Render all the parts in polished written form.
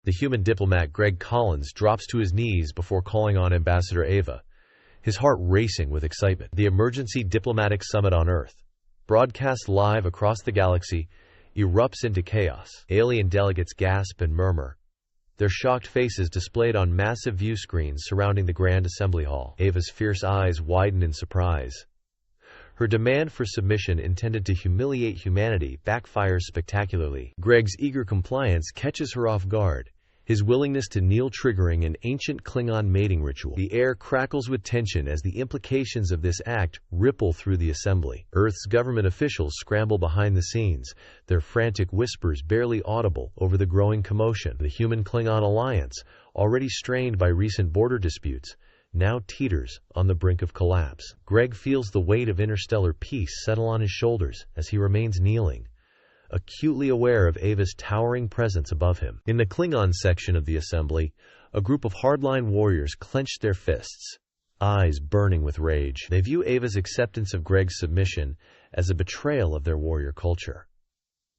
The human diplomat Greg Collins drops to his knees before calling on Ambassador Ava, his heart racing with excitement. The emergency diplomatic summit on Earth, broadcast live across the galaxy, erupts into chaos. Alien delegates gasp and murmur, their shocked faces displayed on massive view screens surrounding the Grand Assembly Hall. Ava's fierce eyes widen in surprise. Her demand for submission intended to humiliate humanity backfires spectacularly. Greg's eager compliance catches her off guard, his willingness to kneel triggering an ancient Klingon mating ritual. The air crackles with tension as the implications of this act ripple through the assembly. Earth's government officials scramble behind the scenes, their frantic whispers barely audible over the growing commotion. The human-Klingon alliance, already strained by recent border disputes, now teeters on the brink of collapse. Greg feels the weight of interstellar peace settle on his shoulders as he remains kneeling, acutely aware of Ava's towering presence above him. In the Klingon section of the assembly, a group of hardline warriors clench their fists, eyes burning with rage. They view Ava's acceptance of Greg's submission as a betrayal of their warrior culture.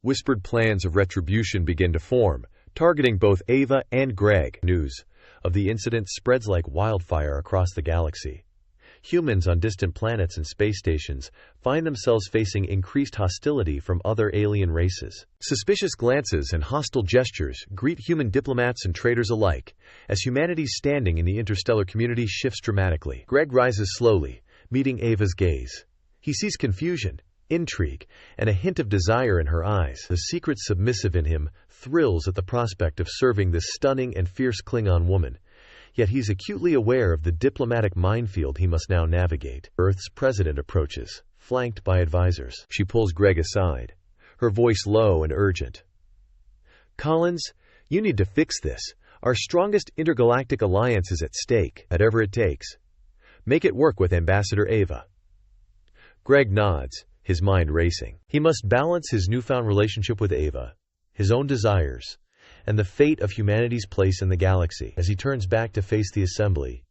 Whispered plans of retribution begin to form, targeting both Ava and Greg. News of the incident spreads like wildfire across the galaxy. Humans on distant planets and space stations find themselves facing increased hostility from other alien races. Suspicious glances and hostile gestures greet human diplomats and traders alike, as humanity's standing in the interstellar community shifts dramatically. Greg rises slowly, meeting Ava's gaze. He sees confusion, intrigue, and a hint of desire in her eyes. The secret submissive in him thrills at the prospect of serving this stunning and fierce Klingon woman, yet he's acutely aware of the diplomatic minefield he must now navigate. Earth's president approaches, flanked by advisors. She pulls Greg aside, her voice low and urgent. "Collins, you need to fix this. Our strongest intergalactic alliance is at stake, whatever it takes. Make it work with Ambassador Ava." Greg nods, his mind racing. He must balance his newfound relationship with Ava, his own desires, and the fate of humanity's place in the galaxy. As he turns back to face the assembly,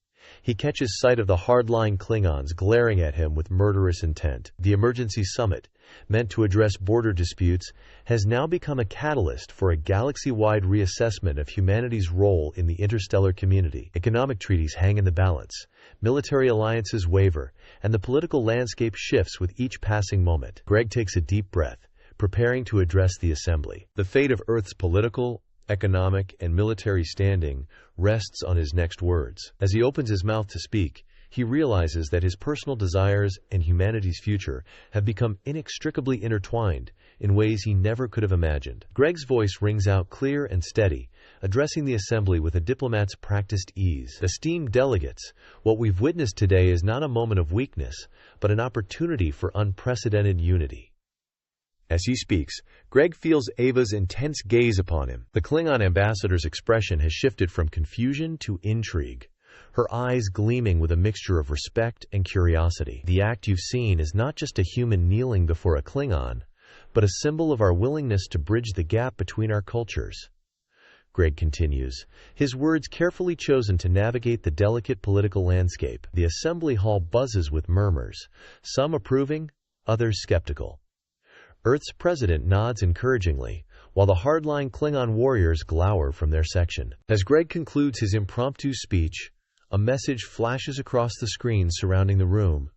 he catches sight of the hardline Klingons glaring at him with murderous intent. The emergency summit, meant to address border disputes, has now become a catalyst for a galaxy-wide reassessment of humanity's role in the interstellar community. Economic treaties hang in the balance, military alliances waver, and the political landscape shifts with each passing moment. Greg takes a deep breath, preparing to address the assembly. The fate of Earth's political, economic, and military standing rests on his next words. As he opens his mouth to speak, he realizes that his personal desires and humanity's future have become inextricably intertwined in ways he never could have imagined. Greg's voice rings out clear and steady, addressing the assembly with a diplomat's practiced ease. "Esteemed delegates, what we've witnessed today is not a moment of weakness, but an opportunity for unprecedented unity." As he speaks, Greg feels Ava's intense gaze upon him. The Klingon ambassador's expression has shifted from confusion to intrigue, her eyes gleaming with a mixture of respect and curiosity. "The act you've seen is not just a human kneeling before a Klingon, but a symbol of our willingness to bridge the gap between our cultures," Greg continues, his words carefully chosen to navigate the delicate political landscape. The assembly hall buzzes with murmurs, some approving, others skeptical. Earth's president nods encouragingly, while the hardline Klingon warriors glower from their section. As Greg concludes his impromptu speech, a message flashes across the screen surrounding the room.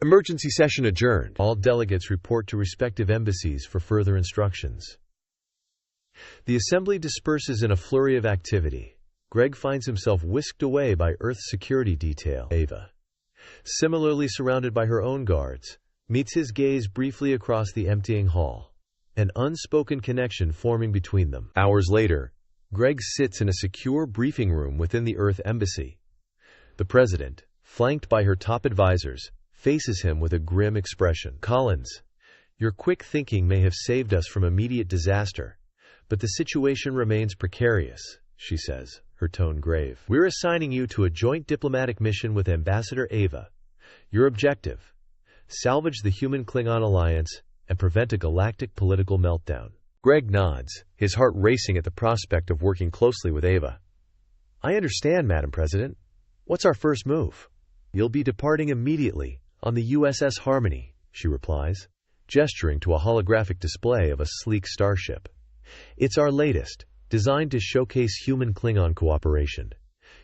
"Emergency session adjourned. All delegates report to respective embassies for further instructions." The assembly disperses in a flurry of activity. Greg finds himself whisked away by Earth's security detail. Ava, similarly surrounded by her own guards, meets his gaze briefly across the emptying hall, an unspoken connection forming between them. Hours later, Greg sits in a secure briefing room within the Earth Embassy. The president, flanked by her top advisors, faces him with a grim expression. "Collins, your quick thinking may have saved us from immediate disaster, but the situation remains precarious," she says, her tone grave. "We're assigning you to a joint diplomatic mission with Ambassador Ava. Your objective: salvage the human-Klingon alliance and prevent a galactic political meltdown." Greg nods, his heart racing at the prospect of working closely with Ava. "I understand, Madam President. What's our first move?" "You'll be departing immediately on the USS Harmony," she replies, gesturing to a holographic display of a sleek starship. "It's our latest, designed to showcase human-Klingon cooperation.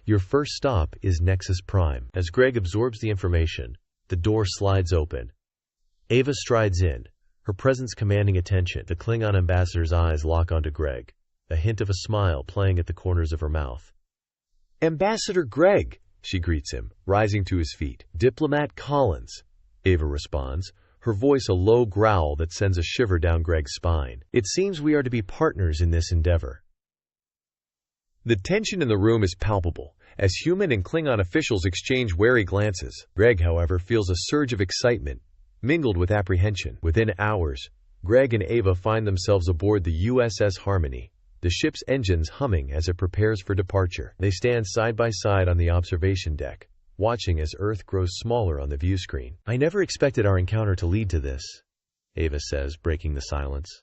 Your first stop is Nexus Prime. As Greg absorbs the information, the door slides open. Ava strides in, her presence commanding attention. The Klingon ambassador's eyes lock onto Greg, a hint of a smile playing at the corners of her mouth. "Ambassador Greg," she greets him, rising to his feet. "Diplomat Collins," Ava responds, her voice a low growl that sends a shiver down Greg's spine. "It seems we are to be partners in this endeavor." The tension in the room is palpable, as human and Klingon officials exchange wary glances. Greg, however, feels a surge of excitement, mingled with apprehension. Within hours, Greg and Ava find themselves aboard the USS Harmony, the ship's engines humming as it prepares for departure. They stand side by side on the observation deck, watching as Earth grows smaller on the view screen. "I never expected our encounter to lead to this," Ava says, breaking the silence.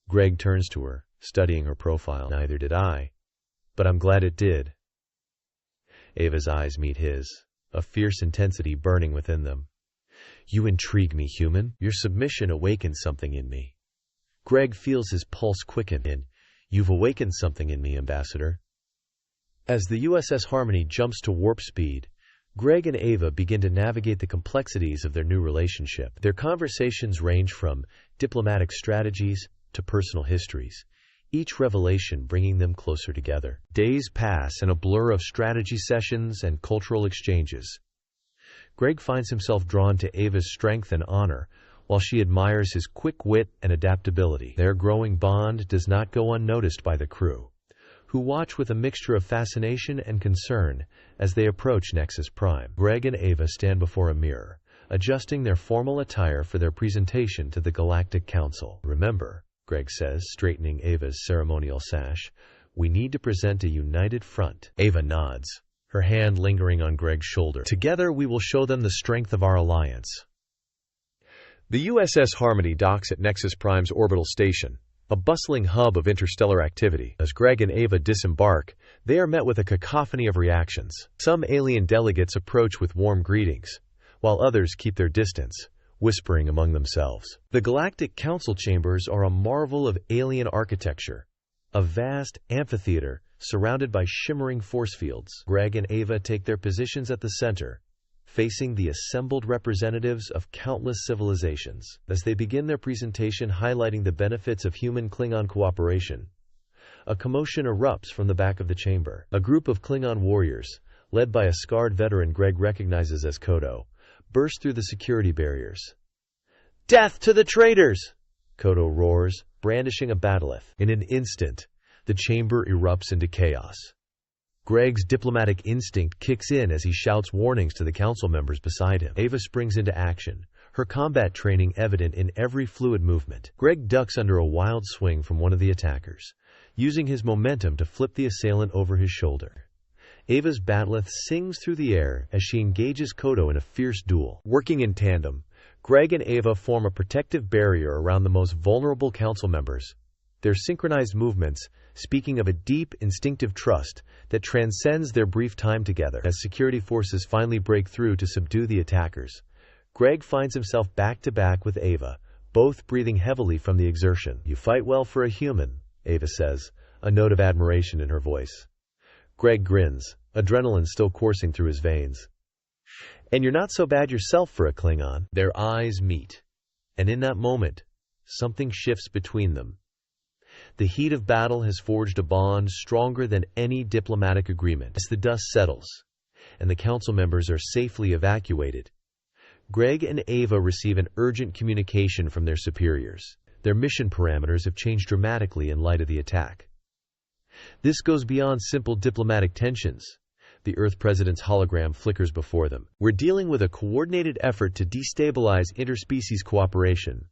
Greg turns to her, studying her profile. "Neither did I, but I'm glad it did." Ava's eyes meet his, a fierce intensity burning within them. "You intrigue me, human. Your submission awakens something in me." Greg feels his pulse quicken, and "You've awakened something in me, Ambassador." As the USS Harmony jumps to warp speed, Greg and Ava begin to navigate the complexities of their new relationship. Their conversations range from diplomatic strategies to personal histories, each revelation bringing them closer together. Days pass in a blur of strategy sessions and cultural exchanges. Greg finds himself drawn to Ava's strength and honor, while she admires his quick wit and adaptability. Their growing bond does not go unnoticed by the crew, who watch with a mixture of fascination and concern as they approach Nexus Prime. Greg and Ava stand before a mirror, adjusting their formal attire for their presentation to the Galactic Council. "Remember," Greg says, straightening Ava's ceremonial sash, "we need to present a united front." Ava nods, her hand lingering on Greg's shoulder. "Together we will show them the strength of our alliance." The USS Harmony docks at Nexus Prime's orbital station, a bustling hub of interstellar activity. As Greg and Ava disembark, they are met with a cacophony of reactions. Some alien delegates approach with warm greetings, while others keep their distance, whispering among themselves. The Galactic Council chambers are a marvel of alien architecture, a vast amphitheater surrounded by shimmering force fields. Greg and Ava take their positions at the center, facing the assembled representatives of countless civilizations. As they begin their presentation highlighting the benefits of human-Klingon cooperation, a commotion erupts from the back of the chamber. A group of Klingon warriors, led by a scarred veteran Greg recognizes as Kodo, burst through the security barriers. "Death to the traitors!" Kodo roars, brandishing a bat'leth. In an instant, the chamber erupts into chaos. Greg's diplomatic instinct kicks in as he shouts warnings to the council members beside him. Ava springs into action, her combat training evident in every fluid movement. Greg ducks under a wild swing from one of the attackers, using his momentum to flip the assailant over his shoulder. Ava's bat'leth sings through the air as she engages Kodo in a fierce duel. Working in tandem, Greg and Ava form a protective barrier around the most vulnerable council members. Their synchronized movements, speaking of a deep, instinctive trust that transcends their brief time together. As security forces finally break through to subdue the attackers, Greg finds himself back-to-back with Ava, both breathing heavily from the exertion. "You fight well for a human," Ava says, a note of admiration in her voice. Greg grins, adrenaline still coursing through his veins. "And you're not so bad yourself for a Klingon." Their eyes meet, and in that moment, something shifts between them. The heat of battle has forged a bond stronger than any diplomatic agreement. As the dust settles, and the council members are safely evacuated, Greg and Ava receive an urgent communication from their superiors. Their mission parameters have changed dramatically in light of the attack. This goes beyond simple diplomatic tensions. The Earth President's hologram flickers before them. "We're dealing with a coordinated effort to destabilize interspecies cooperation."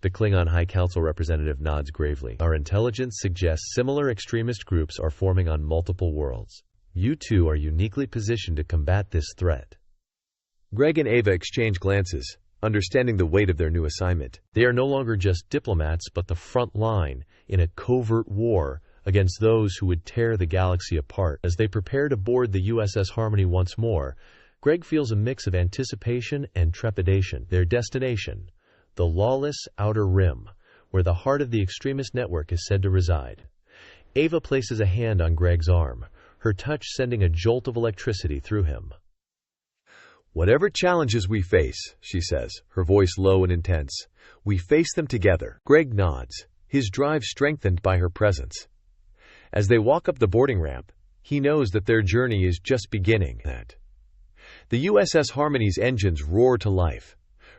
The Klingon High Council representative nods gravely. "Our intelligence suggests similar extremist groups are forming on multiple worlds. You two are uniquely positioned to combat this threat." Greg and Ava exchange glances, understanding the weight of their new assignment. They are no longer just diplomats, but the front line in a covert war against those who would tear the galaxy apart. As they prepare to board the USS Harmony once more, Greg feels a mix of anticipation and trepidation. Their destination, the lawless Outer Rim, where the heart of the extremist network is said to reside. Ava places a hand on Greg's arm, her touch sending a jolt of electricity through him. "Whatever challenges we face," she says, her voice low and intense, "we face them together." Greg nods, his drive strengthened by her presence. As they walk up the boarding ramp, he knows that their journey is just beginning. The USS Harmony's engines roar to life,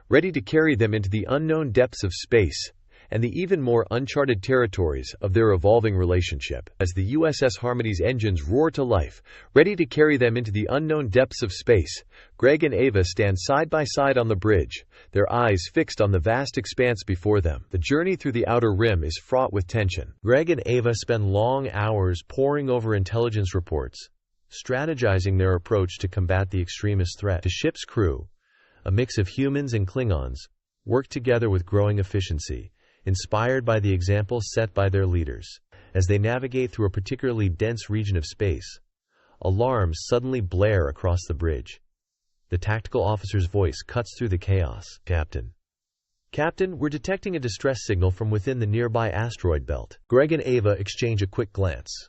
ready to carry them into the unknown depths of space and the even more uncharted territories of their evolving relationship. As the USS Harmony's engines roar to life, ready to carry them into the unknown depths of space, Greg and Ava stand side by side on the bridge, their eyes fixed on the vast expanse before them. The journey through the outer rim is fraught with tension. Greg and Ava spend long hours poring over intelligence reports, strategizing their approach to combat the extremist threat. The ship's crew, a mix of humans and Klingons, work together with growing efficiency, inspired by the examples set by their leaders. As they navigate through a particularly dense region of space, alarms suddenly blare across the bridge. The tactical officer's voice cuts through the chaos. Captain, we're detecting a distress signal from within the nearby asteroid belt." Greg and Ava exchange a quick glance.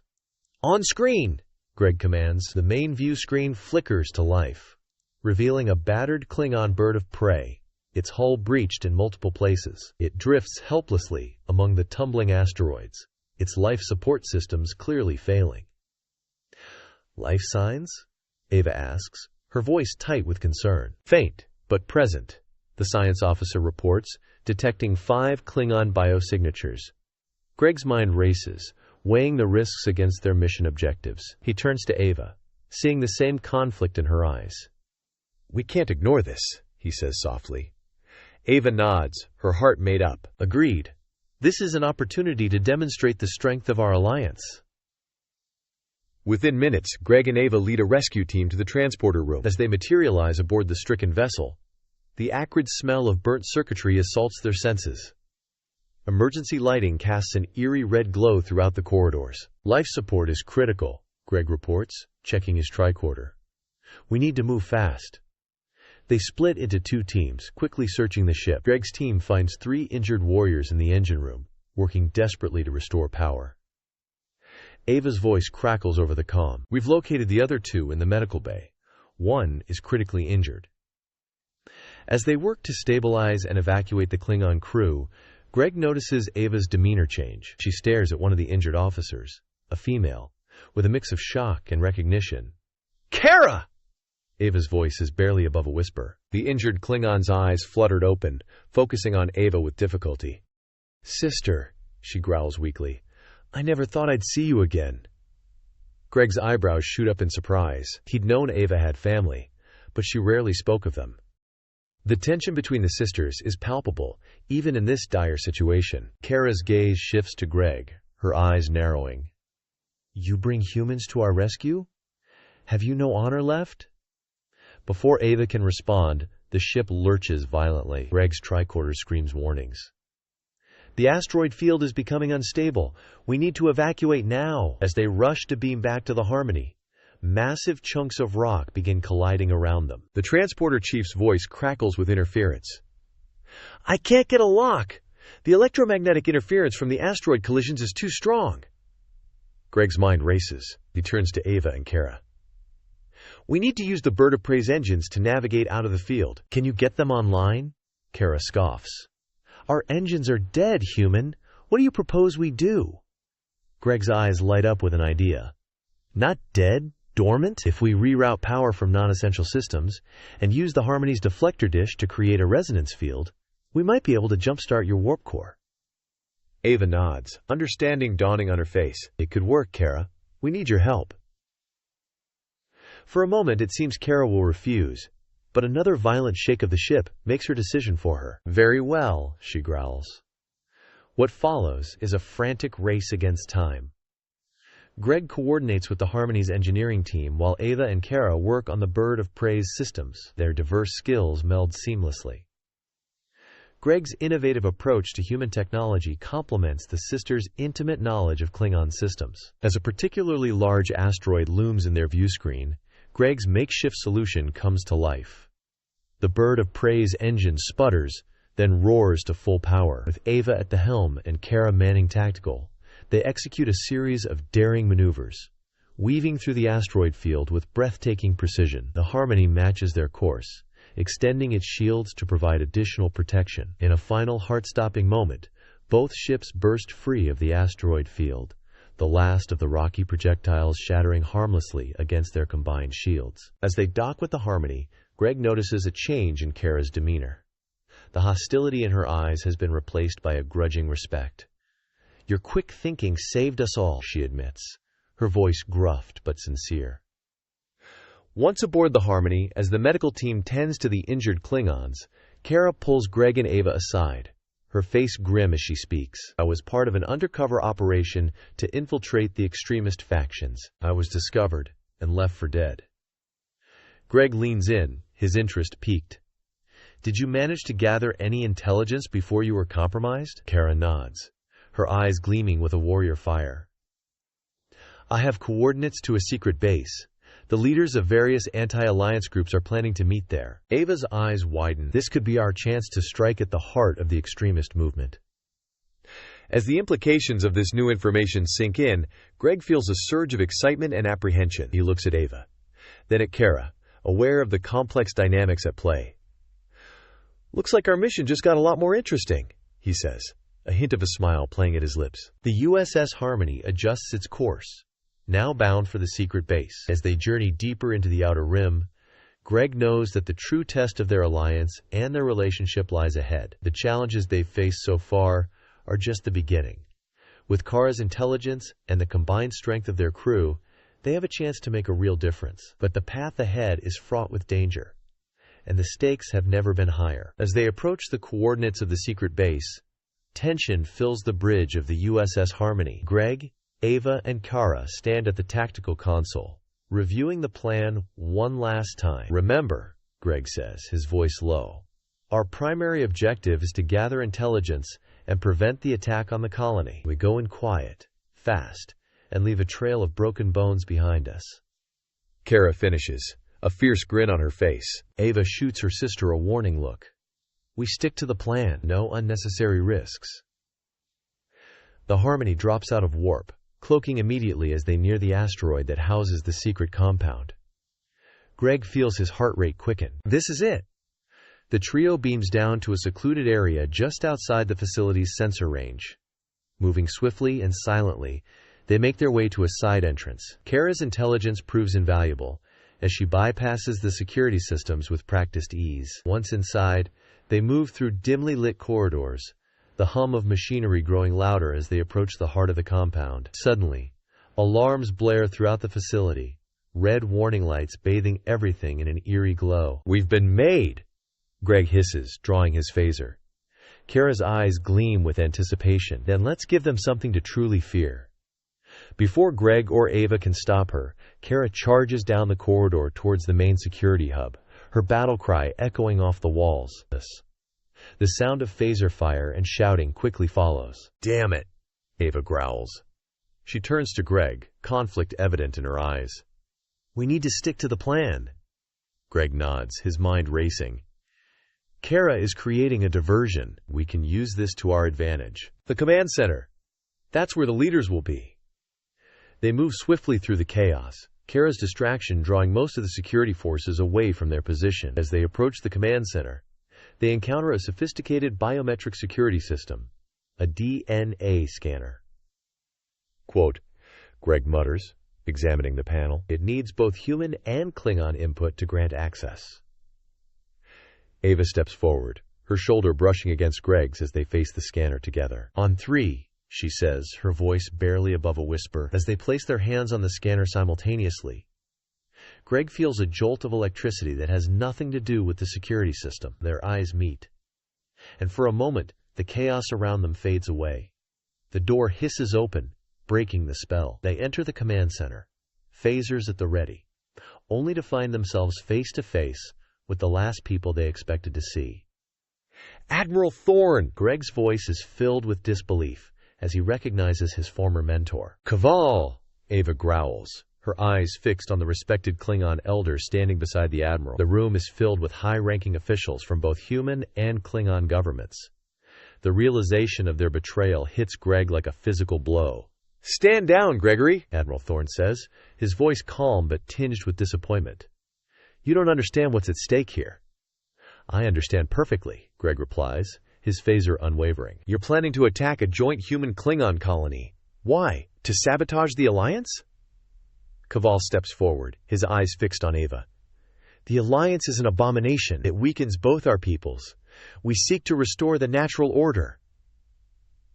"On screen!" Greg commands. The main view screen flickers to life, revealing a battered Klingon bird of prey, its hull breached in multiple places. It drifts helplessly among the tumbling asteroids, its life support systems clearly failing. "Life signs?" Ava asks, her voice tight with concern. "Faint, but present," the science officer reports, detecting 5 Klingon biosignatures. Greg's mind races, weighing the risks against their mission objectives. He turns to Ava, seeing the same conflict in her eyes. "We can't ignore this," he says softly. Ava nods, her heart made up. "Agreed. This is an opportunity to demonstrate the strength of our alliance." Within minutes, Greg and Ava lead a rescue team to the transporter room. As they materialize aboard the stricken vessel, the acrid smell of burnt circuitry assaults their senses. Emergency lighting casts an eerie red glow throughout the corridors. "Life support is critical," Greg reports, checking his tricorder. "We need to move fast." They split into 2 teams, quickly searching the ship. Greg's team finds 3 injured warriors in the engine room, working desperately to restore power. Ava's voice crackles over the comm. "We've located the other 2 in the medical bay. 1 is critically injured." As they work to stabilize and evacuate the Klingon crew, Greg notices Ava's demeanor change. She stares at one of the injured officers, a female, with a mix of shock and recognition. "Kara!" Ava's voice is barely above a whisper. The injured Klingon's eyes fluttered open, focusing on Ava with difficulty. "Sister," she growls weakly, "I never thought I'd see you again." Greg's eyebrows shoot up in surprise. He'd known Ava had family, but she rarely spoke of them. The tension between the sisters is palpable, even in this dire situation. Kara's gaze shifts to Greg, her eyes narrowing. "You bring humans to our rescue? Have you no honor left?" Before Ava can respond, the ship lurches violently. Greg's tricorder screams warnings. "The asteroid field is becoming unstable. We need to evacuate now." As they rush to beam back to the Harmony, massive chunks of rock begin colliding around them. The transporter chief's voice crackles with interference. "I can't get a lock. The electromagnetic interference from the asteroid collisions is too strong." Greg's mind races. He turns to Ava and Kara. "We need to use the bird of prey's engines to navigate out of the field." "Can you get them online?" Kara scoffs. "Our engines are dead, human. What do you propose we do?" Greg's eyes light up with an idea. "Not dead, dormant? If we reroute power from non-essential systems and use the Harmony's deflector dish to create a resonance field, we might be able to jumpstart your warp core." Ava nods, understanding dawning on her face. "It could work, Kara. We need your help." For a moment it seems Kara will refuse, but another violent shake of the ship makes her decision for her. "Very well," she growls. What follows is a frantic race against time. Greg coordinates with the Harmony's engineering team while Ava and Kara work on the bird of prey's systems. Their diverse skills meld seamlessly. Greg's innovative approach to human technology complements the sisters' intimate knowledge of Klingon systems. As a particularly large asteroid looms in their view screen, Greg's makeshift solution comes to life. The bird of prey's engine sputters, then roars to full power. With Ava at the helm and Kara manning tactical, They execute a series of daring maneuvers, weaving through the asteroid field with breathtaking precision. The Harmony matches their course, extending its shields to provide additional protection. In a final heart-stopping moment, both ships burst free of the asteroid field, the last of the rocky projectiles shattering harmlessly against their combined shields. As they dock with the Harmony, Greg notices a change in Kara's demeanor. The hostility in her eyes has been replaced by a grudging respect. "Your quick thinking saved us all," she admits, her voice gruffed but sincere. Once aboard the Harmony, as the medical team tends to the injured Klingons, Kara pulls Greg and Ava aside, her face grim as she speaks. "I was part of an undercover operation to infiltrate the extremist factions. I was discovered and left for dead." Greg leans in, his interest piqued. "Did you manage to gather any intelligence before you were compromised?" Kara nods, her eyes gleaming with a warrior fire. "I have coordinates to a secret base. The leaders of various anti-alliance groups are planning to meet there." Ava's eyes widen. This could be our chance to strike at the heart of the extremist movement. As the implications of this new information sink in, Greg feels a surge of excitement and apprehension. He looks at Ava, then at Kara, aware of the complex dynamics at play. "Looks like our mission just got a lot more interesting," he says, a hint of a smile playing at his lips. The USS Harmony adjusts its course, now bound for the secret base. As they journey deeper into the outer rim, Greg knows that the true test of their alliance and their relationship lies ahead. The challenges they've faced so far are just the beginning. With Kara's intelligence and the combined strength of their crew, they have a chance to make a real difference. But the path ahead is fraught with danger, and the stakes have never been higher. As they approach the coordinates of the secret base, tension fills the bridge of the USS Harmony. Greg, Ava, and Kara stand at the tactical console, reviewing the plan one last time. "Remember," Greg says, his voice low, "our primary objective is to gather intelligence and prevent the attack on the colony. We go in quiet, fast, and leave a trail of broken bones behind us." Kara finishes, a fierce grin on her face. Ava shoots her sister a warning look. "We stick to the plan, no unnecessary risks." The Harmony drops out of warp, cloaking immediately as they near the asteroid that houses the secret compound. Greg feels his heart rate quicken. This is it! The trio beams down to a secluded area just outside the facility's sensor range. Moving swiftly and silently, they make their way to a side entrance. Kara's intelligence proves invaluable, as she bypasses the security systems with practiced ease. Once inside, they move through dimly lit corridors, the hum of machinery growing louder as they approach the heart of the compound. Suddenly, alarms blare throughout the facility, red warning lights bathing everything in an eerie glow. "We've been made!" Greg hisses, drawing his phaser. Kara's eyes gleam with anticipation. "Then let's give them something to truly fear." Before Greg or Ava can stop her, Kara charges down the corridor towards the main security hub, her battle cry echoing off the walls. The sound of phaser fire and shouting quickly follows. "Damn it!" Ava growls. She turns to Greg, conflict evident in her eyes. "We need to stick to the plan." Greg nods, his mind racing. "Kara is creating a diversion. We can use this to our advantage." "The command center. That's where the leaders will be." They move swiftly through the chaos, Kara's distraction drawing most of the security forces away from their position. As they approach the command center, they encounter a sophisticated biometric security system, a DNA scanner. Quote, Greg mutters, examining the panel. "It needs both human and Klingon input to grant access." Ava steps forward, her shoulder brushing against Greg's as they face the scanner together. "On three," she says, her voice barely above a whisper, as they place their hands on the scanner simultaneously. Greg feels a jolt of electricity that has nothing to do with the security system. Their eyes meet, and for a moment, the chaos around them fades away. The door hisses open, breaking the spell. They enter the command center, phasers at the ready, only to find themselves face to face with the last people they expected to see. "Admiral Thorne!" Greg's voice is filled with disbelief as he recognizes his former mentor. "Kaval!" Ava growls, her eyes fixed on the respected Klingon elder standing beside the Admiral. The room is filled with high-ranking officials from both human and Klingon governments. The realization of their betrayal hits Greg like a physical blow. "Stand down, Gregory," Admiral Thorne says, his voice calm but tinged with disappointment. "You don't understand what's at stake here." "I understand perfectly," Greg replies, his phaser unwavering. "You're planning to attack a joint human-Klingon colony. Why? To sabotage the Alliance?" Kaval steps forward, his eyes fixed on Ava. "The Alliance is an abomination. It weakens both our peoples. We seek to restore the natural order."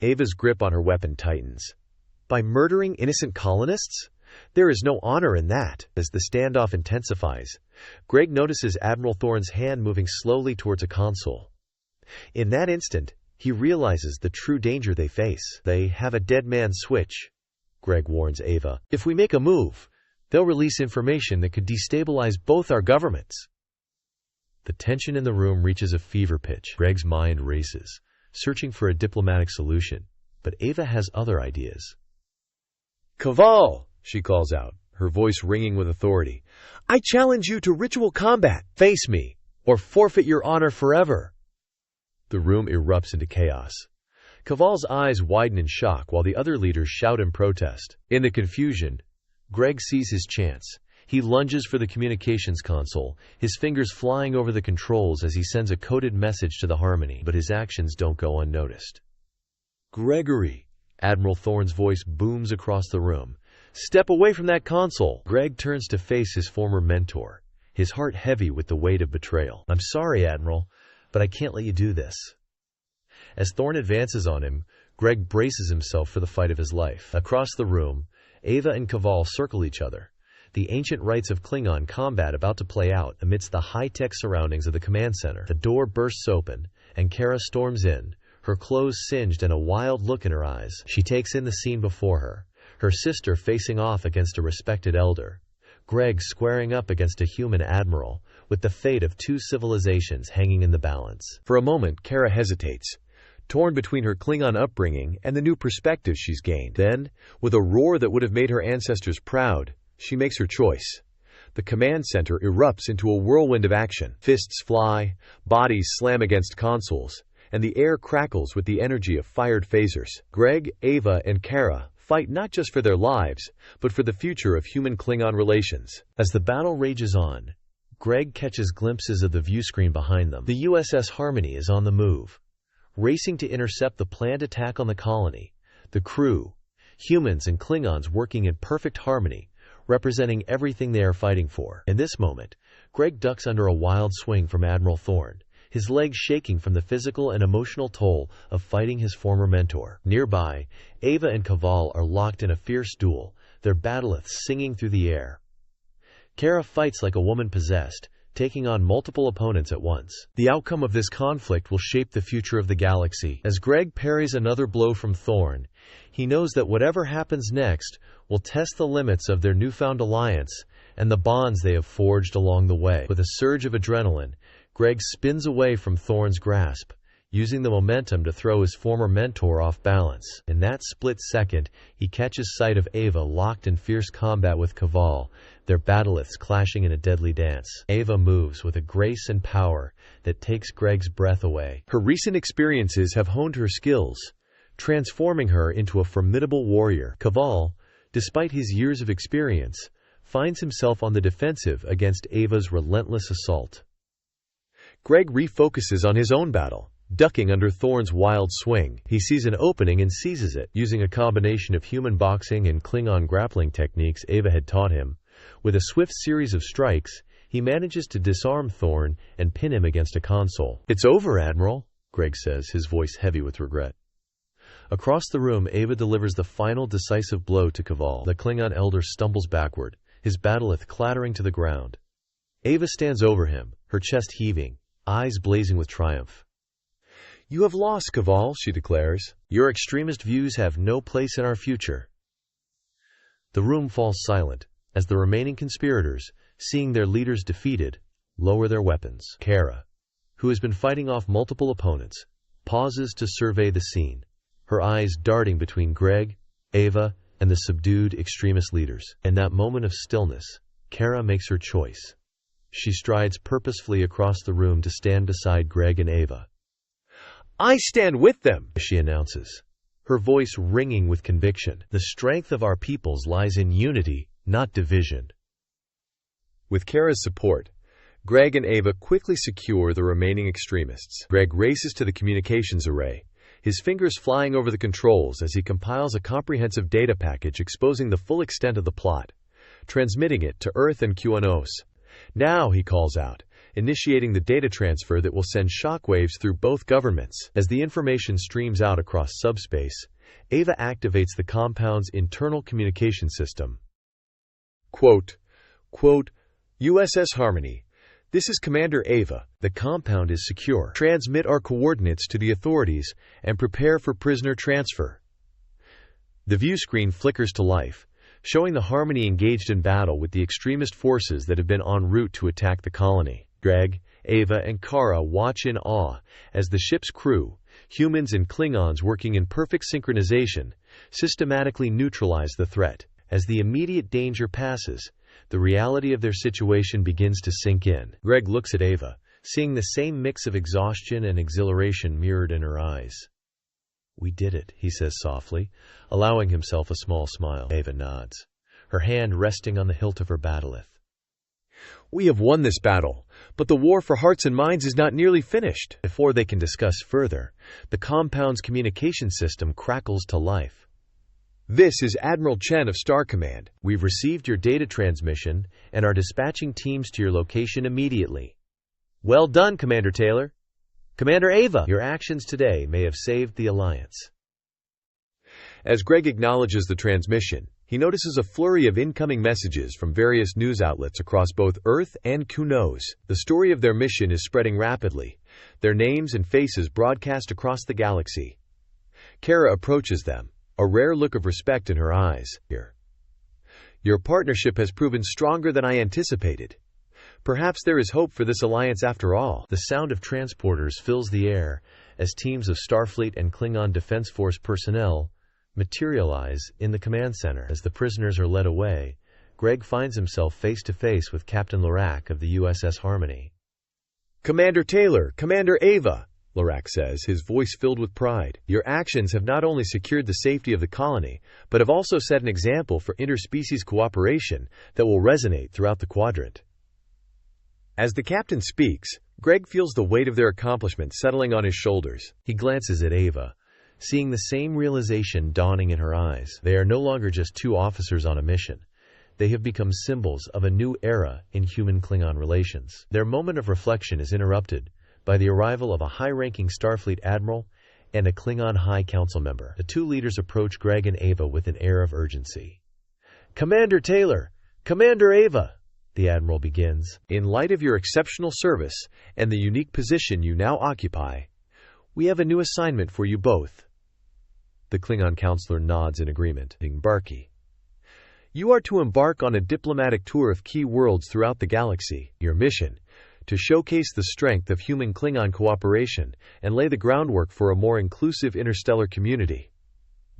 Ava's grip on her weapon tightens. "By murdering innocent colonists? There is no honor in that." As the standoff intensifies, Greg notices Admiral Thorne's hand moving slowly towards a console. In that instant, he realizes the true danger they face. "They have a dead man switch," Greg warns Ava. "If we make a move, they'll release information that could destabilize both our governments." The tension in the room reaches a fever pitch. Greg's mind races, searching for a diplomatic solution, but Ava has other ideas. "Kaval," she calls out, her voice ringing with authority, "I challenge you to ritual combat. Face me, or forfeit your honor forever." The room erupts into chaos. Kaval's eyes widen in shock while the other leaders shout in protest. In the confusion, Greg sees his chance. He lunges for the communications console, his fingers flying over the controls as he sends a coded message to the Harmony, but his actions don't go unnoticed. "Gregory," Admiral Thorne's voice booms across the room. "Step away from that console." Greg turns to face his former mentor, his heart heavy with the weight of betrayal. "I'm sorry, Admiral, but I can't let you do this." As Thorne advances on him, Greg braces himself for the fight of his life. Across the room, Ava and Kaval circle each other, the ancient rites of Klingon combat about to play out amidst the high-tech surroundings of the command center. The door bursts open, and Kara storms in, her clothes singed and a wild look in her eyes. She takes in the scene before her, her sister facing off against a respected elder, Greg squaring up against a human admiral, with the fate of two civilizations hanging in the balance. For a moment, Kara hesitates, torn between her Klingon upbringing and the new perspective she's gained. Then, with a roar that would have made her ancestors proud, she makes her choice. The command center erupts into a whirlwind of action. Fists fly, bodies slam against consoles, and the air crackles with the energy of fired phasers. Greg, Ava, and Kara fight not just for their lives, but for the future of human-Klingon relations. As the battle rages on, Greg catches glimpses of the viewscreen behind them. The USS Harmony is on the move, racing to intercept the planned attack on the colony. The crew, humans and Klingons working in perfect harmony, representing everything they are fighting for. In this moment, Greg ducks under a wild swing from Admiral Thorne, his legs shaking from the physical and emotional toll of fighting his former mentor. Nearby, Ava and Kaval are locked in a fierce duel, their battleths singing through the air. Kara fights like a woman possessed, taking on multiple opponents at once. The outcome of this conflict will shape the future of the galaxy. As Greg parries another blow from Thorne, he knows that whatever happens next will test the limits of their newfound alliance and the bonds they have forged along the way. With a surge of adrenaline, Greg spins away from Thorne's grasp, using the momentum to throw his former mentor off balance. In that split second, he catches sight of Ava locked in fierce combat with Kaval, their battleths clashing in a deadly dance. Ava moves with a grace and power that takes Greg's breath away. Her recent experiences have honed her skills, transforming her into a formidable warrior. Kaval, despite his years of experience, finds himself on the defensive against Ava's relentless assault. Greg refocuses on his own battle, ducking under Thorne's wild swing. He sees an opening and seizes it. Using a combination of human boxing and Klingon grappling techniques Ava had taught him, with a swift series of strikes, he manages to disarm Thorne and pin him against a console. "It's over, Admiral," Greg says, his voice heavy with regret. Across the room, Ava delivers the final decisive blow to Kaval. The Klingon elder stumbles backward, his battleth clattering to the ground. Ava stands over him, her chest heaving, eyes blazing with triumph. "You have lost, Kaval," she declares. "Your extremist views have no place in our future." The room falls silent, as the remaining conspirators, seeing their leaders defeated, lower their weapons. Kara, who has been fighting off multiple opponents, pauses to survey the scene, her eyes darting between Greg, Ava, and the subdued extremist leaders. In that moment of stillness, Kara makes her choice. She strides purposefully across the room to stand beside Greg and Ava. "I stand with them," she announces, her voice ringing with conviction. The strength of our peoples lies in unity, not division. With Kara's support, Greg and Ava quickly secure the remaining extremists. Greg races to the communications array, his fingers flying over the controls as he compiles a comprehensive data package exposing the full extent of the plot, transmitting it to Earth and QAnos. Now, he calls out, initiating the data transfer that will send shockwaves through both governments. As the information streams out across subspace, Ava activates the compound's internal communication system. Quote, USS Harmony. This is Commander Ava. The compound is secure. Transmit our coordinates to the authorities and prepare for prisoner transfer. The view screen flickers to life, showing the Harmony engaged in battle with the extremist forces that have been en route to attack the colony. Greg, Ava, and Kara watch in awe as the ship's crew, humans and Klingons working in perfect synchronization, systematically neutralize the threat. As the immediate danger passes, the reality of their situation begins to sink in. Greg looks at Ava, seeing the same mix of exhaustion and exhilaration mirrored in her eyes. "We did it," he says softly, allowing himself a small smile. Ava nods, her hand resting on the hilt of her bat'leth. "We have won this battle, but the war for hearts and minds is not nearly finished." Before they can discuss further, the compound's communication system crackles to life. "This is Admiral Chen of Star Command. We've received your data transmission and are dispatching teams to your location immediately." "Well done, Commander Taylor. Commander Ava, your actions today may have saved the Alliance." As Greg acknowledges the transmission, he notices a flurry of incoming messages from various news outlets across both Earth and QAnos. The story of their mission is spreading rapidly, their names and faces broadcast across the galaxy. Kara approaches them, a rare look of respect in her eyes. "Your partnership has proven stronger than I anticipated. Perhaps there is hope for this alliance after all." The sound of transporters fills the air as teams of Starfleet and Klingon Defense Force personnel materialize in the command center. As the prisoners are led away, Greg finds himself face to face with Captain Lorak of the USS Harmony. "Commander Taylor, Commander Ava," Lorak says, his voice filled with pride. "Your actions have not only secured the safety of the colony, but have also set an example for interspecies cooperation that will resonate throughout the quadrant." As the captain speaks, Greg feels the weight of their accomplishment settling on his shoulders. He glances at Ava, seeing the same realization dawning in her eyes. They are no longer just two officers on a mission. They have become symbols of a new era in human-Klingon relations. Their moment of reflection is interrupted by the arrival of a high-ranking Starfleet admiral and a Klingon High Council member. The two leaders approach Greg and Ava with an air of urgency. "Commander Taylor, Commander Ava," the admiral begins. "In light of your exceptional service and the unique position you now occupy, we have a new assignment for you both." The Klingon counselor nods in agreement. "Barky. You are to embark on a diplomatic tour of key worlds throughout the galaxy. Your mission, to showcase the strength of human-Klingon cooperation and lay the groundwork for a more inclusive interstellar community."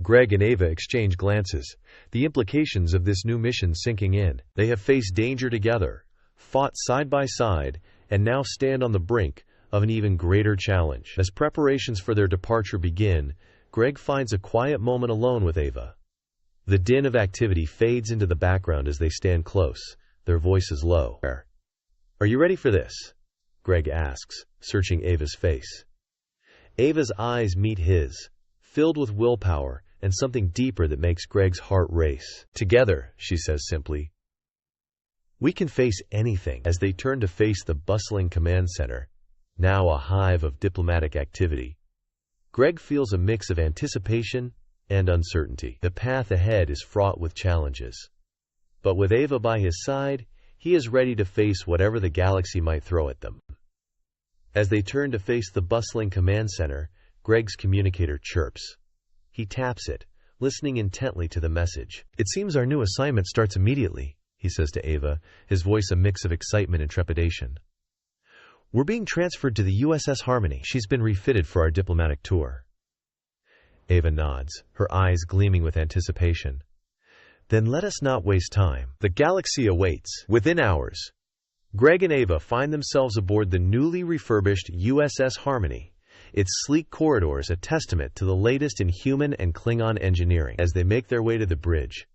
Greg and Ava exchange glances, the implications of this new mission sinking in. They have faced danger together, fought side by side, and now stand on the brink of an even greater challenge. As preparations for their departure begin, Greg finds a quiet moment alone with Ava. The din of activity fades into the background as they stand close, their voices low. "Are you ready for this?" Greg asks, searching Ava's face. Ava's eyes meet his, filled with willpower and something deeper that makes Greg's heart race. "Together," she says simply, "we can face anything." As they turn to face the bustling command center, now a hive of diplomatic activity, Greg feels a mix of anticipation and uncertainty. The path ahead is fraught with challenges. But with Ava by his side, he is ready to face whatever the galaxy might throw at them. As they turn to face the bustling command center, Greg's communicator chirps. He taps it, listening intently to the message. "It seems our new assignment starts immediately," he says to Ava, his voice a mix of excitement and trepidation. "We're being transferred to the USS Harmony. She's been refitted for our diplomatic tour." Ava nods, her eyes gleaming with anticipation. "Then let us not waste time. The galaxy awaits." Within hours, Greg and Ava find themselves aboard the newly refurbished USS Harmony, its sleek corridors a testament to the latest in human and Klingon engineering. As they make their way to the bridge,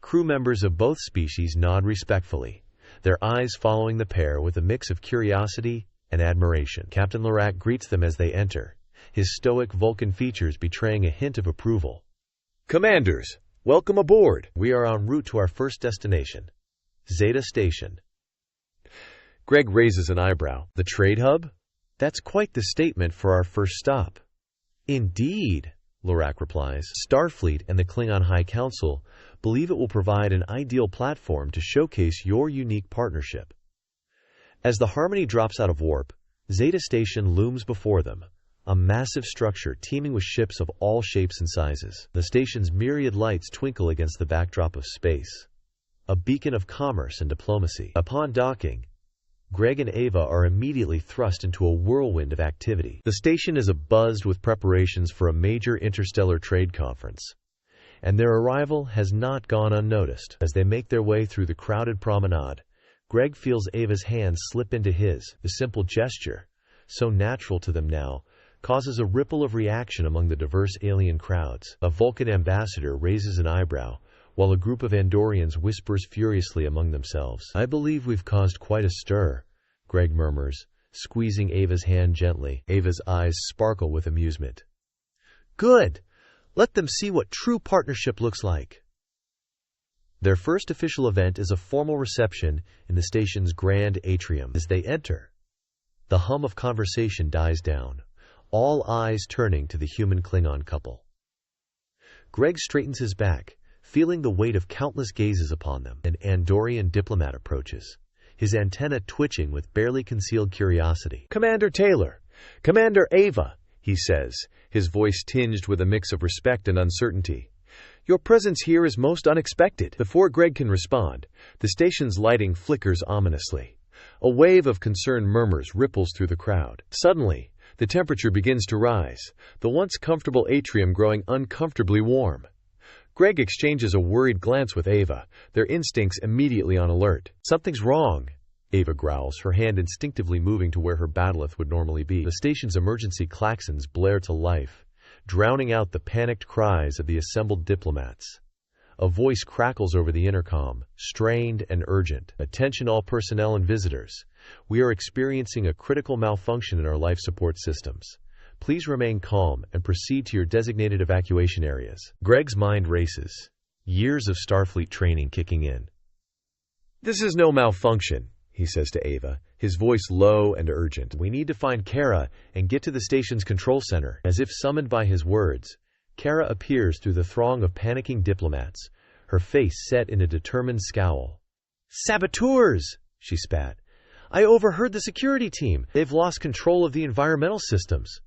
crew members of both species nod respectfully, their eyes following the pair with a mix of curiosity and admiration. Captain Lorak greets them as they enter, his stoic Vulcan features betraying a hint of approval. "Commanders, welcome aboard. We are en route to our first destination, Zeta Station." Greg raises an eyebrow. "The trade hub? That's quite the statement for our first stop." "Indeed," Lorak replies. "Starfleet and the Klingon High Council believe it will provide an ideal platform to showcase your unique partnership." As the Harmony drops out of warp, Zeta Station looms before them, a massive structure teeming with ships of all shapes and sizes. The station's myriad lights twinkle against the backdrop of space, a beacon of commerce and diplomacy. Upon docking, Greg and Ava are immediately thrust into a whirlwind of activity. The station is abuzz with preparations for a major interstellar trade conference, and their arrival has not gone unnoticed. As they make their way through the crowded promenade, Greg feels Ava's hand slip into his. The simple gesture, so natural to them now, causes a ripple of reaction among the diverse alien crowds. A Vulcan ambassador raises an eyebrow, while a group of Andorians whispers furiously among themselves. "I believe we've caused quite a stir," Greg murmurs, squeezing Ava's hand gently. Ava's eyes sparkle with amusement. "Good! Let them see what true partnership looks like." Their first official event is a formal reception in the station's grand atrium. As they enter, the hum of conversation dies down, all eyes turning to the human-Klingon couple. Greg straightens his back, feeling the weight of countless gazes upon them. An Andorian diplomat approaches, his antenna twitching with barely concealed curiosity. "Commander Taylor, Commander Ava," he says, his voice tinged with a mix of respect and uncertainty. "Your presence here is most unexpected." Before Greg can respond, the station's lighting flickers ominously. A wave of concerned murmurs ripples through the crowd. Suddenly, the temperature begins to rise, the once comfortable atrium growing uncomfortably warm. Greg exchanges a worried glance with Ava, their instincts immediately on alert. "Something's wrong," Ava growls, her hand instinctively moving to where her bat'leth would normally be. The station's emergency klaxons blare to life, drowning out the panicked cries of the assembled diplomats. A voice crackles over the intercom, strained and urgent. "Attention all personnel and visitors. We are experiencing a critical malfunction in our life support systems. Please remain calm and proceed to your designated evacuation areas." Greg's mind races, years of Starfleet training kicking in. "This is no malfunction," he says to Ava, his voice low and urgent. "We need to find Kara and get to the station's control center." As if summoned by his words, Kara appears through the throng of panicking diplomats, her face set in a determined scowl. "Saboteurs!" she spat. "I overheard the security team. They've lost control of the environmental systems."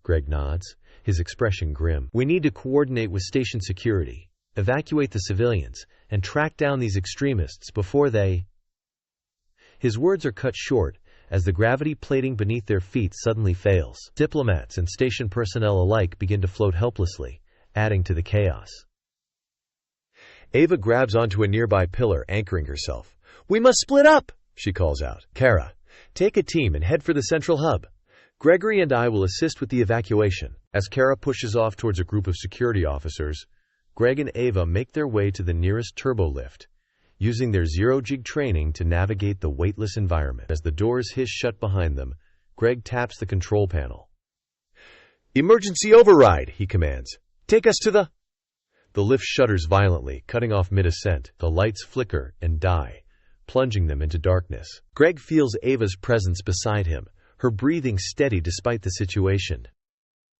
Greg nods, his expression grim. "We need to coordinate with station security, evacuate the civilians, and track down these extremists before they—" His words are cut short as the gravity plating beneath their feet suddenly fails. Diplomats and station personnel alike begin to float helplessly, adding to the chaos. Ava grabs onto a nearby pillar, anchoring herself. "We must split up," she calls out. "Kara, take a team and head for the central hub. Gregory and I will assist with the evacuation." As Kara pushes off towards a group of security officers, Greg and Ava make their way to the nearest turbo lift, using their zero-G training to navigate the weightless environment. As the doors hiss shut behind them, Greg taps the control panel. "Emergency override," he commands. "Take us to the—" The lift shudders violently, cutting off mid-ascent. The lights flicker and die, plunging them into darkness. Greg feels Ava's presence beside him, her breathing steady despite the situation.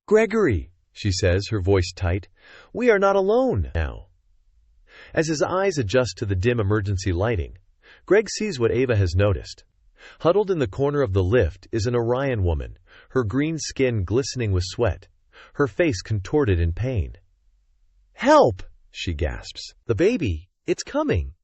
"Gregory," she says, her voice tight, "we are not alone now." As his eyes adjust to the dim emergency lighting, Greg sees what Ava has noticed. Huddled in the corner of the lift is an Orion woman, her green skin glistening with sweat, her face contorted in pain. "Help!" she gasps. "The baby! It's coming!"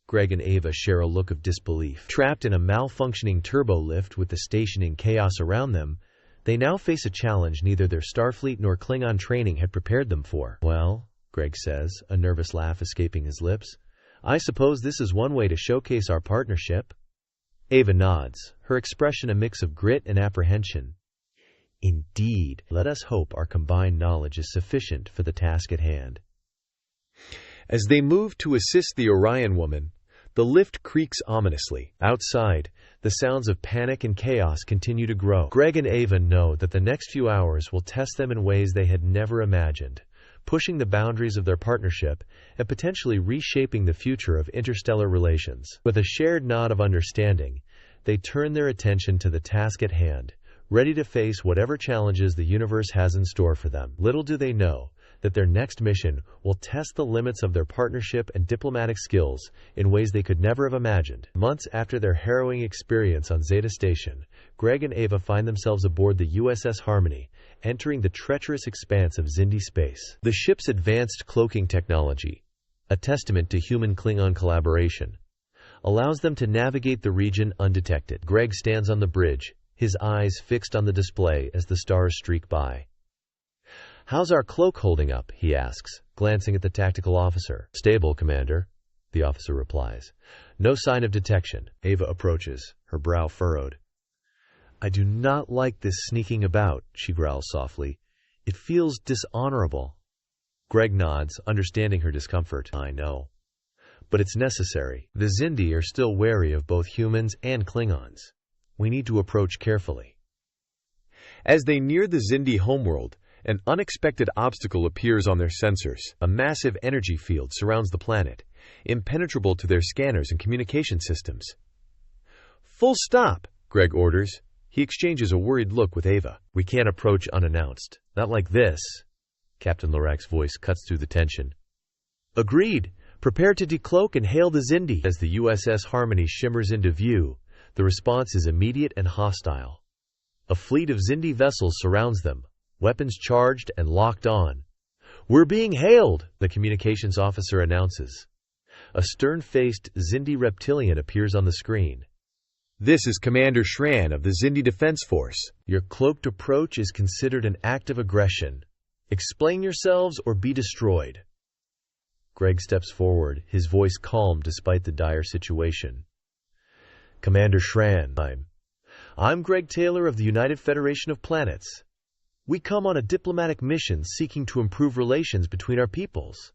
Greg and Ava share a look of disbelief. Trapped in a malfunctioning turbo lift with the station in chaos around them, they now face a challenge neither their Starfleet nor Klingon training had prepared them for. "Well," Greg says, a nervous laugh escaping his lips, "I suppose this is one way to showcase our partnership." Ava nods, her expression a mix of grit and apprehension. Indeed, let us hope our combined knowledge is sufficient for the task at hand. As they move to assist the Orion woman, the lift creaks ominously. Outside, the sounds of panic and chaos continue to grow. Greg and Ava know that the next few hours will test them in ways they had never imagined, pushing the boundaries of their partnership and potentially reshaping the future of interstellar relations. With a shared nod of understanding, they turn their attention to the task at hand, ready to face whatever challenges the universe has in store for them. Little do they know that their next mission will test the limits of their partnership and diplomatic skills in ways they could never have imagined. Months after their harrowing experience on Zeta Station, Greg and Ava find themselves aboard the USS Harmony, entering the treacherous expanse of Xindi space. The ship's advanced cloaking technology, a testament to human-Klingon collaboration, allows them to navigate the region undetected. Greg stands on the bridge, his eyes fixed on the display as the stars streak by. "How's our cloak holding up?" he asks, glancing at the tactical officer. "Stable, Commander," the officer replies. "No sign of detection." Ava approaches, her brow furrowed. "I do not like this sneaking about," she growls softly. "It feels dishonorable." Greg nods, understanding her discomfort. "I know. But it's necessary. The Xindi are still wary of both humans and Klingons. We need to approach carefully." As they near the Xindi homeworld, an unexpected obstacle appears on their sensors. A massive energy field surrounds the planet, impenetrable to their scanners and communication systems. "Full stop," Greg orders. He exchanges a worried look with Ava. "We can't approach unannounced. Not like this." Captain Lorak's voice cuts through the tension. "Agreed. Prepare to decloak and hail the Xindi." As the USS Harmony shimmers into view, the response is immediate and hostile. A fleet of Xindi vessels surrounds them, weapons charged and locked on. "We're being hailed," the communications officer announces. A stern-faced Xindi reptilian appears on the screen. "This is Commander Shran of the Xindi Defense Force. Your cloaked approach is considered an act of aggression. Explain yourselves or be destroyed." Greg steps forward, his voice calm despite the dire situation. "Commander Shran, I'm Greg Taylor of the United Federation of Planets. We come on a diplomatic mission seeking to improve relations between our peoples."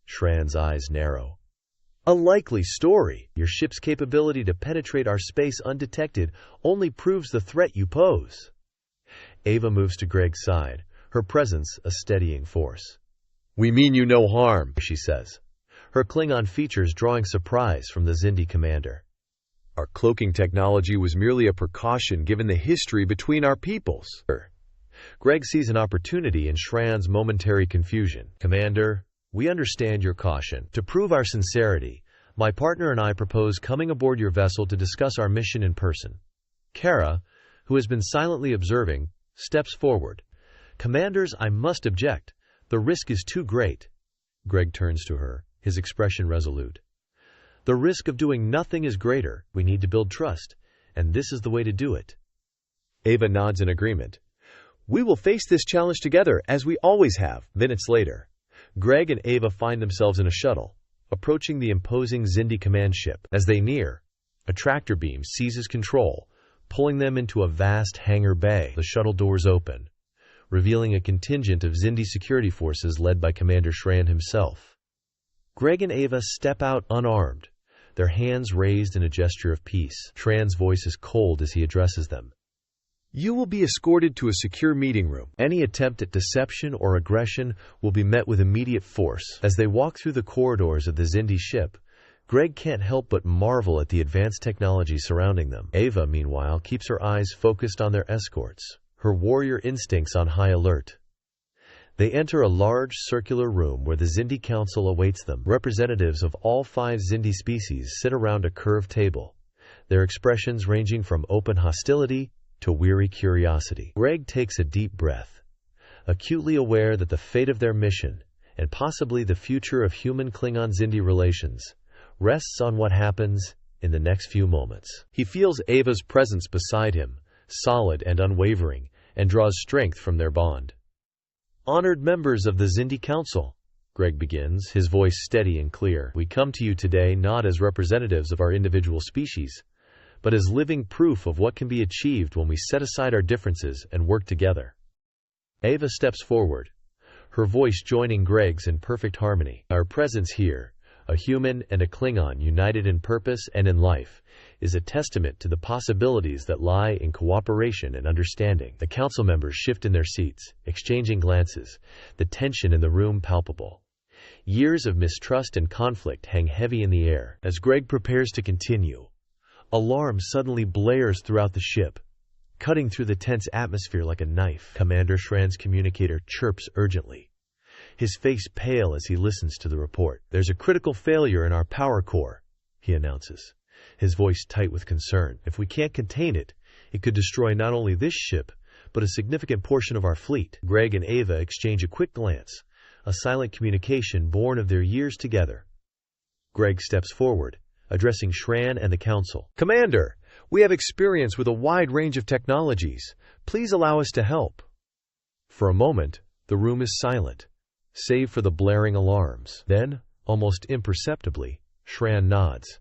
Shran's eyes narrow. "A likely story. Your ship's capability to penetrate our space undetected only proves the threat you pose." Ava moves to Greg's side, her presence a steadying force. "We mean you no harm," she says, her Klingon features drawing surprise from the Xindi commander. "Our cloaking technology was merely a precaution given the history between our peoples." Greg sees an opportunity in Shran's momentary confusion. "Commander, we understand your caution. To prove our sincerity, my partner and I propose coming aboard your vessel to discuss our mission in person." Kara, who has been silently observing, steps forward. "Commanders, I must object. The risk is too great." Greg turns to her, his expression resolute. "The risk of doing nothing is greater. We need to build trust, and this is the way to do it." Ava nods in agreement. "We will face this challenge together, as we always have." Minutes later, Greg and Ava find themselves in a shuttle, approaching the imposing Xindi command ship. As they near, a tractor beam seizes control, pulling them into a vast hangar bay. The shuttle doors open, revealing a contingent of Xindi security forces led by Commander Shran himself. Greg and Ava step out unarmed, their hands raised in a gesture of peace. Shran's voice is cold as he addresses them. "You will be escorted to a secure meeting room. Any attempt at deception or aggression will be met with immediate force." As they walk through the corridors of the Xindi ship, Greg can't help but marvel at the advanced technology surrounding them. Ava, meanwhile, keeps her eyes focused on their escorts, her warrior instincts on high alert. They enter a large circular room where the Xindi Council awaits them. Representatives of all 5 Xindi species sit around a curved table, their expressions ranging from open hostility to weary curiosity. Greg takes a deep breath, acutely aware that the fate of their mission, and possibly the future of human-Klingon-Xindi relations, rests on what happens in the next few moments. He feels Ava's presence beside him, solid and unwavering, and draws strength from their bond. "Honored members of the Xindi Council," Greg begins, his voice steady and clear. "We come to you today not as representatives of our individual species, but as living proof of what can be achieved when we set aside our differences and work together. Ava steps forward, her voice joining Greg's in perfect harmony. Our presence here, a human and a Klingon united in purpose and in life, is a testament to the possibilities that lie in cooperation and understanding. The council members shift in their seats, exchanging glances, the tension in the room palpable. Years of mistrust and conflict hang heavy in the air. As Greg prepares to continue, alarm suddenly blares throughout the ship, cutting through the tense atmosphere like a knife. Commander Shran's communicator chirps urgently, his face pale as he listens to the report. There's a critical failure in our power core, he announces, his voice tight with concern. If we can't contain it, it could destroy not only this ship, but a significant portion of our fleet. Greg and Ava exchange a quick glance, a silent communication born of their years together. Greg steps forward, addressing Shran and the council. Commander, we have experience with a wide range of technologies. Please allow us to help. For a moment, the room is silent, save for the blaring alarms. Then, almost imperceptibly, Shran nods.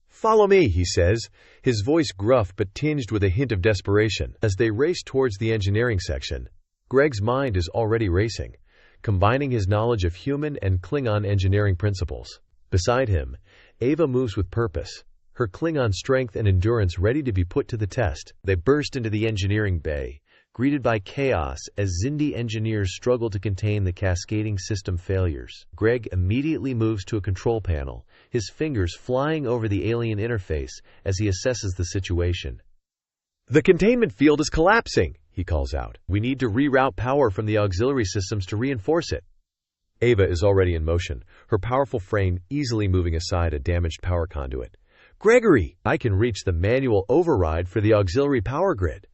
Follow me, he says, his voice gruff but tinged with a hint of desperation. As they race towards the engineering section, Greg's mind is already racing, combining his knowledge of human and Klingon engineering principles. Beside him, Ava moves with purpose, her Klingon strength and endurance ready to be put to the test. They burst into the engineering bay, greeted by chaos as Xindi engineers struggle to contain the cascading system failures. Greg immediately moves to a control panel, his fingers flying over the alien interface as he assesses the situation. The containment field is collapsing, he calls out. We need to reroute power from the auxiliary systems to reinforce it. Ava is already in motion, her powerful frame easily moving aside a damaged power conduit. Gregory, I can reach the manual override for the auxiliary power grid.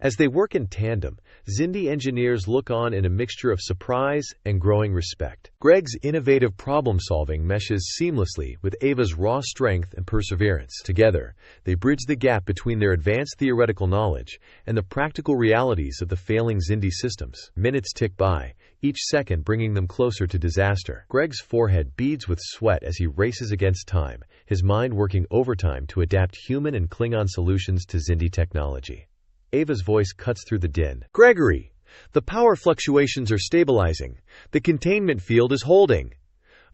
As they work in tandem, Xindi engineers look on in a mixture of surprise and growing respect. Greg's innovative problem-solving meshes seamlessly with Ava's raw strength and perseverance. Together, they bridge the gap between their advanced theoretical knowledge and the practical realities of the failing Xindi systems. Minutes tick by, each second bringing them closer to disaster. Greg's forehead beads with sweat as he races against time, his mind working overtime to adapt human and Klingon solutions to Xindi technology. Ava's voice cuts through the din. Gregory, the power fluctuations are stabilizing. The containment field is holding.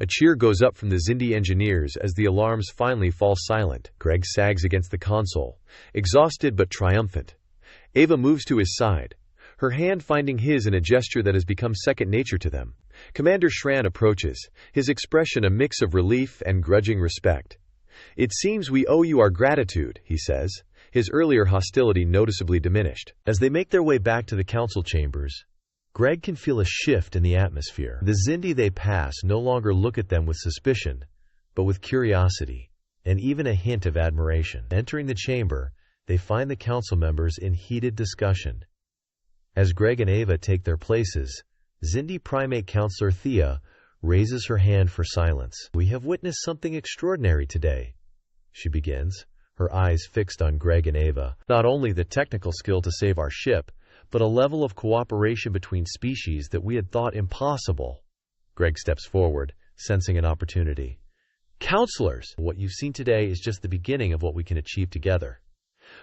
A cheer goes up from the Xindi engineers as the alarms finally fall silent. Greg sags against the console, exhausted but triumphant. Ava moves to his side, her hand finding his in a gesture that has become second nature to them. Commander Shran approaches, his expression a mix of relief and grudging respect. It seems we owe you our gratitude, he says, his earlier hostility noticeably diminished. As they make their way back to the council chambers, Greg can feel a shift in the atmosphere. The Xindi they pass no longer look at them with suspicion, but with curiosity, and even a hint of admiration. Entering the chamber, they find the council members in heated discussion. As Greg and Ava take their places, Xindi primate counselor Thea raises her hand for silence. We have witnessed something extraordinary today, she begins, her eyes fixed on Greg and Ava. Not only the technical skill to save our ship, but a level of cooperation between species that we had thought impossible. Greg steps forward, sensing an opportunity. Counselors, what you've seen today is just the beginning of what we can achieve together.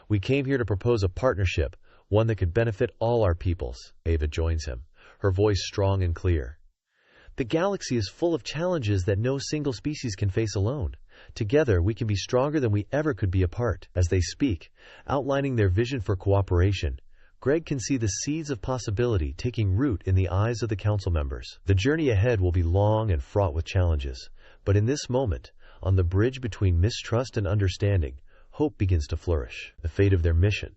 We came here to propose a partnership, one that could benefit all our peoples. Ava joins him, her voice strong and clear. The galaxy is full of challenges that no single species can face alone. Together, we can be stronger than we ever could be apart. As they speak, outlining their vision for cooperation, Greg can see the seeds of possibility taking root in the eyes of the council members. The journey ahead will be long and fraught with challenges, but in this moment, on the bridge between mistrust and understanding, hope begins to flourish. The fate of their mission,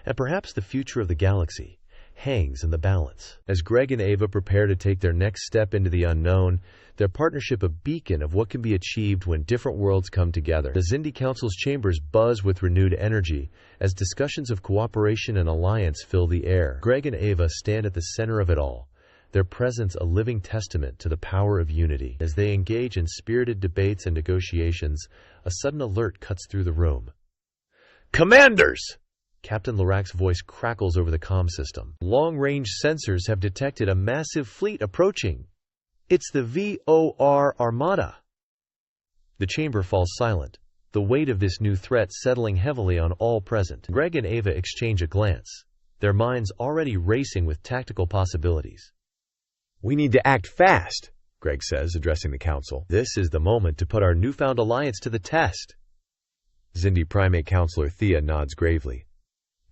and perhaps the future of the galaxy, hangs in the balance. As Greg and Ava prepare to take their next step into the unknown, their partnership a beacon of what can be achieved when different worlds come together. The Xindi Council's chambers buzz with renewed energy as discussions of cooperation and alliance fill the air. Greg and Ava stand at the center of it all, their presence a living testament to the power of unity. As they engage in spirited debates and negotiations, a sudden alert cuts through the room. Commanders! Captain Larac's voice crackles over the comm system. Long-range sensors have detected a massive fleet approaching. It's the VOR Armada. The chamber falls silent, the weight of this new threat settling heavily on all present. Greg and Ava exchange a glance, their minds already racing with tactical possibilities. "We need to act fast," Greg says, addressing the council. "This is the moment to put our newfound alliance to the test." Xindi Primate Counselor Thea nods gravely.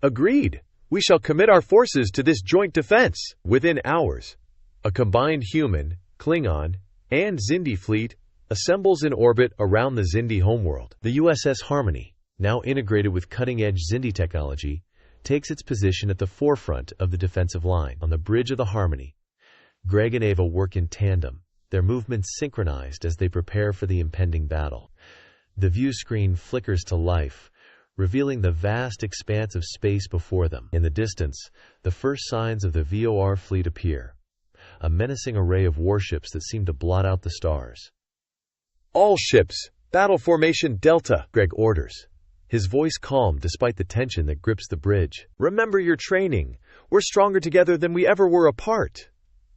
"Agreed. We shall commit our forces to this joint defense." Within hours, a combined human, Klingon, and Xindi fleet assembles in orbit around the Xindi homeworld. The USS Harmony, now integrated with cutting-edge Xindi technology, takes its position at the forefront of the defensive line. On the bridge of the Harmony, Greg and Ava work in tandem, their movements synchronized as they prepare for the impending battle. The view screen flickers to life, revealing the vast expanse of space before them. In the distance, the first signs of the VOR fleet appear, a menacing array of warships that seem to blot out the stars. "All ships, battle formation Delta," Greg orders, his voice calm despite the tension that grips the bridge. "Remember your training. We're stronger together than we ever were apart."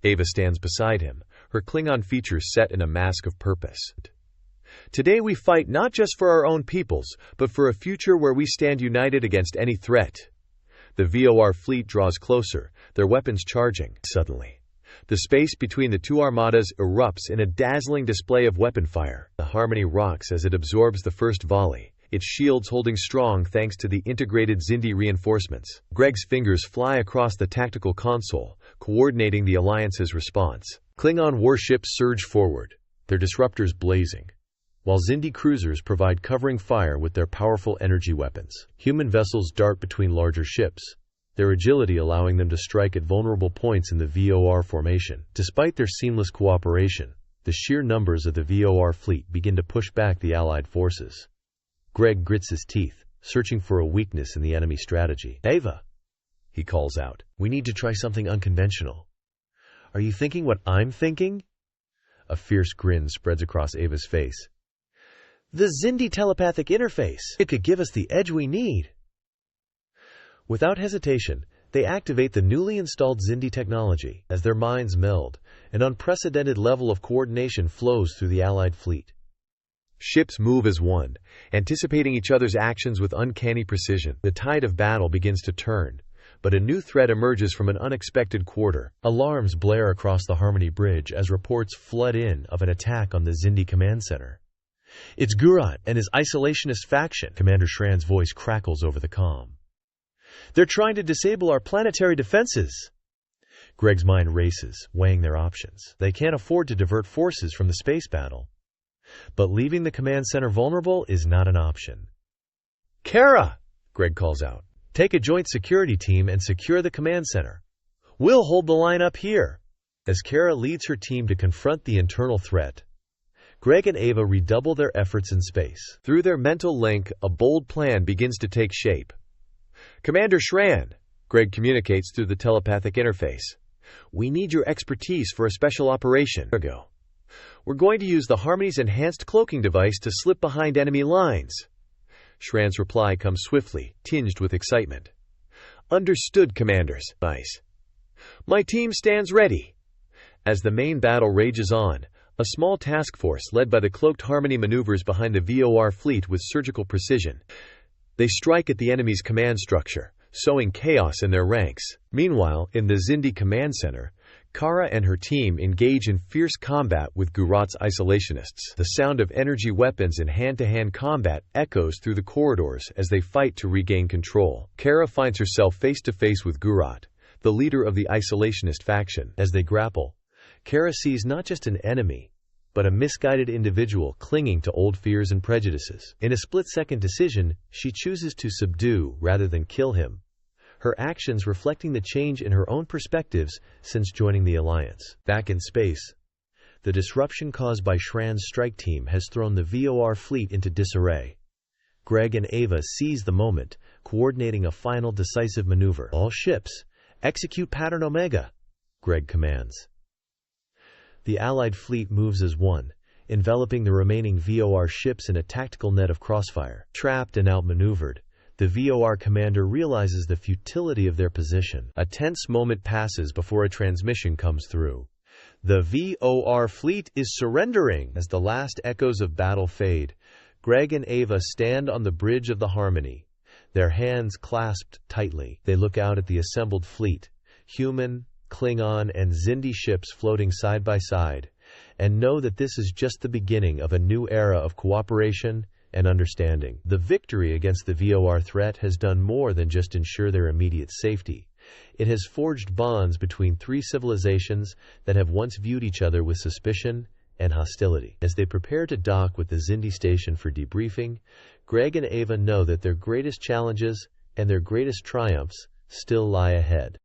Ava stands beside him, her Klingon features set in a mask of purpose. "Today we fight not just for our own peoples, but for a future where we stand united against any threat." The VOR fleet draws closer, their weapons charging. Suddenly, the space between the two armadas erupts in a dazzling display of weapon fire. The Harmony rocks as it absorbs the first volley, its shields holding strong thanks to the integrated Xindi reinforcements. Greg's fingers fly across the tactical console, coordinating the Alliance's response. Klingon warships surge forward, their disruptors blazing, while Xindi cruisers provide covering fire with their powerful energy weapons. Human vessels dart between larger ships, their agility allowing them to strike at vulnerable points in the VOR formation. Despite their seamless cooperation, the sheer numbers of the VOR fleet begin to push back the Allied forces. Greg grits his teeth, searching for a weakness in the enemy strategy. "Ava," he calls out, "we need to try something unconventional. Are you thinking what I'm thinking?" A fierce grin spreads across Ava's face. "The Xindi telepathic interface. It could give us the edge we need." Without hesitation, they activate the newly installed Xindi technology. As their minds meld, an unprecedented level of coordination flows through the Allied fleet. Ships move as one, anticipating each other's actions with uncanny precision. The tide of battle begins to turn, but a new threat emerges from an unexpected quarter. Alarms blare across the Harmony Bridge as reports flood in of an attack on the Xindi command center. "It's Gurat and his isolationist faction," Commander Shran's voice crackles over the comm. "They're trying to disable our planetary defenses." Greg's mind races, weighing their options. They can't afford to divert forces from the space battle, but leaving the command center vulnerable is not an option. "Kara!" Greg calls out. "Take a joint security team and secure the command center. We'll hold the line up here." As Kara leads her team to confront the internal threat, Greg and Ava redouble their efforts in space. Through their mental link, a bold plan begins to take shape. "Commander Shran," Greg communicates through the telepathic interface, "we need your expertise for a special operation. We're going to use the Harmony's enhanced cloaking device to slip behind enemy lines." Shran's reply comes swiftly, tinged with excitement. "Understood, Commanders." "Nice. My team stands ready." As the main battle rages on, a small task force led by the cloaked Harmony maneuvers behind the VOR fleet with surgical precision. They strike at the enemy's command structure, sowing chaos in their ranks. Meanwhile, in the Xindi command center, Kara and her team engage in fierce combat with Gurat's isolationists. The sound of energy weapons in hand-to-hand combat echoes through the corridors as they fight to regain control. Kara finds herself face-to-face with Gurat, the leader of the isolationist faction. As they grapple, Kara sees not just an enemy, but a misguided individual clinging to old fears and prejudices. In a split-second decision, she chooses to subdue rather than kill him, her actions reflecting the change in her own perspectives since joining the Alliance. Back in space, the disruption caused by Shran's strike team has thrown the VOR fleet into disarray. Greg and Ava seize the moment, coordinating a final decisive maneuver. "All ships, execute Pattern Omega," Greg commands. The Allied fleet moves as one, enveloping the remaining VOR ships in a tactical net of crossfire. Trapped and outmaneuvered, the VOR commander realizes the futility of their position. A tense moment passes before a transmission comes through. "The VOR fleet is surrendering." As the last echoes of battle fade, Greg and Ava stand on the bridge of the Harmony, their hands clasped tightly. They look out at the assembled fleet, human, Klingon, and Xindi ships floating side by side, and know that this is just the beginning of a new era of cooperation and understanding. The victory against the VOR threat has done more than just ensure their immediate safety. It has forged bonds between three civilizations that have once viewed each other with suspicion and hostility. As they prepare to dock with the Xindi station for debriefing, Greg and Ava know that their greatest challenges and their greatest triumphs still lie ahead.